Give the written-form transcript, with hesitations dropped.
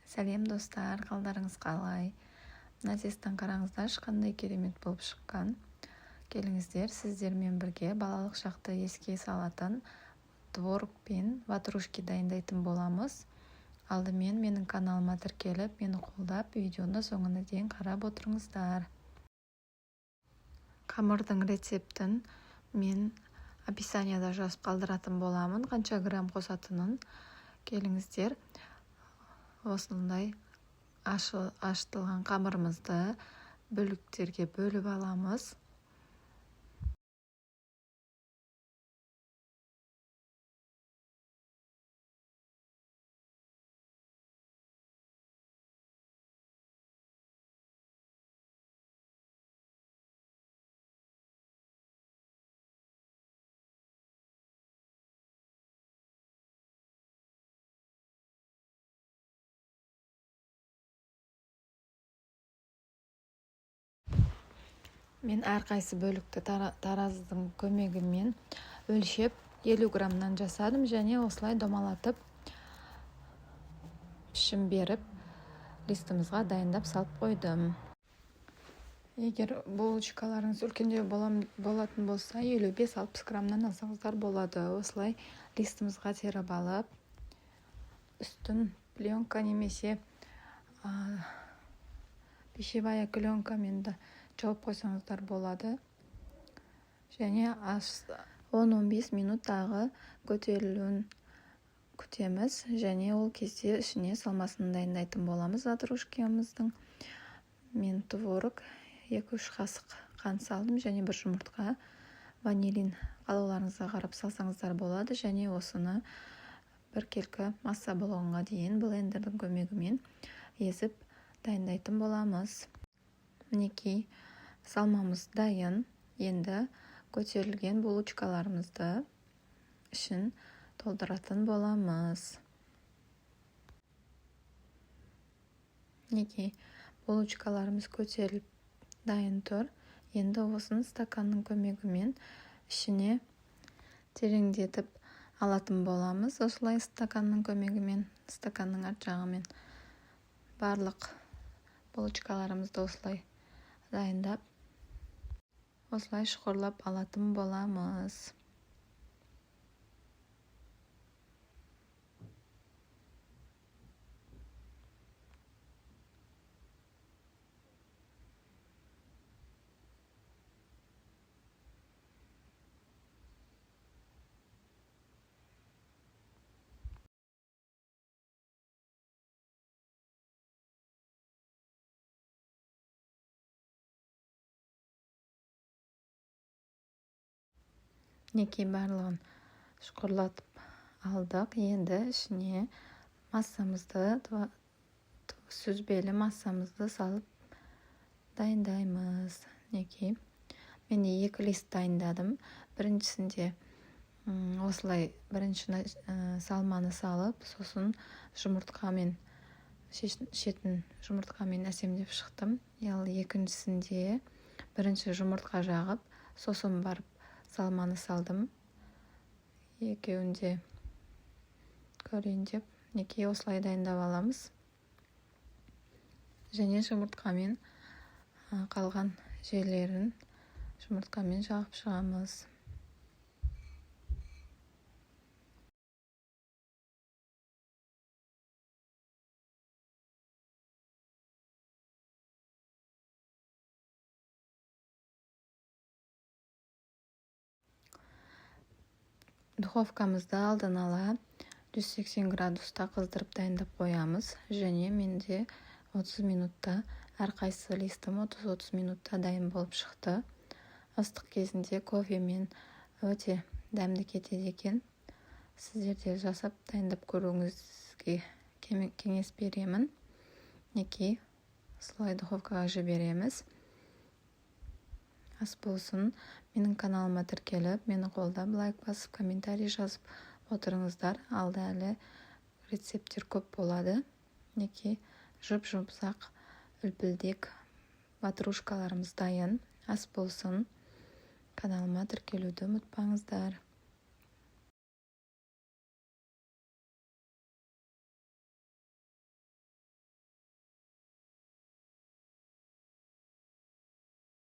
Сәлем достар, қалдарыңыз қалай? Мына тесттен қараңыздар, қандай керемет болып шыққан. Келіңіздер, сіздермен бірге балалық шақты еске салатын творог пен ватрушки дайындайтын боламыз. Алдымен менің каналыма тіркеліп, мені қолдап, видеоны соңына дейін қарап отырыңыздар. Қамырдың рецептін мен описанияда жазып қалдыратын боламын, қанша грамм қосатынын. Келіңіздер, осындай ашытылған қамырымызды бөліктерге бөліп аламыз. Мен әрқайсы бөлікті тараздың көмегімен өлшеп 50 граммнан жасадым және осылай домалатып пішім беріп листімізға дайындап салып қойдым. Егер булочкаларыңыз үлкендеу болатын болса, 55-60 граммнан алсаңыздар болады. Осылай листімізға теріп алып, үстін пленка немесе пищевая пленкамен жауып қойсаңыздар болады. Және 10-15 минут тағы көтерілуін күтеміз. Және ол кезде ішіне салмасын дайындайтын боламыз ватрушкамыздың. Мен творог 2-3 қасық қант салдым және 1 жұмыртқа, ванилин қалауларыңызға қарап салсаңыздар болады. Және осыны бір келкі масса болғанға дейін блендердің көмегімен езіп дайындайтын боламыз. Мінекей, салмамыз дайын. Енді көтерілген булочкаларымызды ішін толтыратын боламыз. Мінекей, булочкаларымыз көтеріліп дайын тұр. Енді осыны стаканның көмегімен ішіне тереңдетіп алатын боламыз. Осылай стаканның көмегімен, стаканның арт жағымен барлық булочкаларымызды осылай дайындап, осылай шұқырлап алатын боламыз. Мінекей, барлығын шұқырлатып алдық. Енді ішіне сүзбелі массамызды салып дайындаймыз. Мінекей, мен 2 лист дайындадым. Біріншісінде осылай бірінші салманы салып, сосын шетін жұмыртқамен әсемдеп шықтым. Ал екіншісінде бірінші жұмыртқа жағып, сосын барып салманы салдым. Екеуінде көрейін деп, мінекей осылай дайындап аламыз. Және жұмыртқамен қалған жерлерін жұмыртқамен жағып шығамыз. Духовкамызды алдын ала 180 градуста қыздырып дайындап қоямыз. Және менде 30 минутта, әрқайсы листім 30 минутта дайын болып шықты. Ыстық кезінде кофемен өте дәмді кетеді екен. Сіздерде жасап дайындап көруіңізге кеңес беремін. Мінекей, солай духовкаға жібереміз. Ас болсын. Менің каналыма тіркеліп, мені қолдап, лайк басып, комментарий жазып отырыңыздар. Алда әлі рецепттер көп болады. Мінекей, жұп-жұмсақ үлпілдек ватрушкаларымыз дайын. Ас болсын. Каналыма тіркелуді ұмытпаңыздар.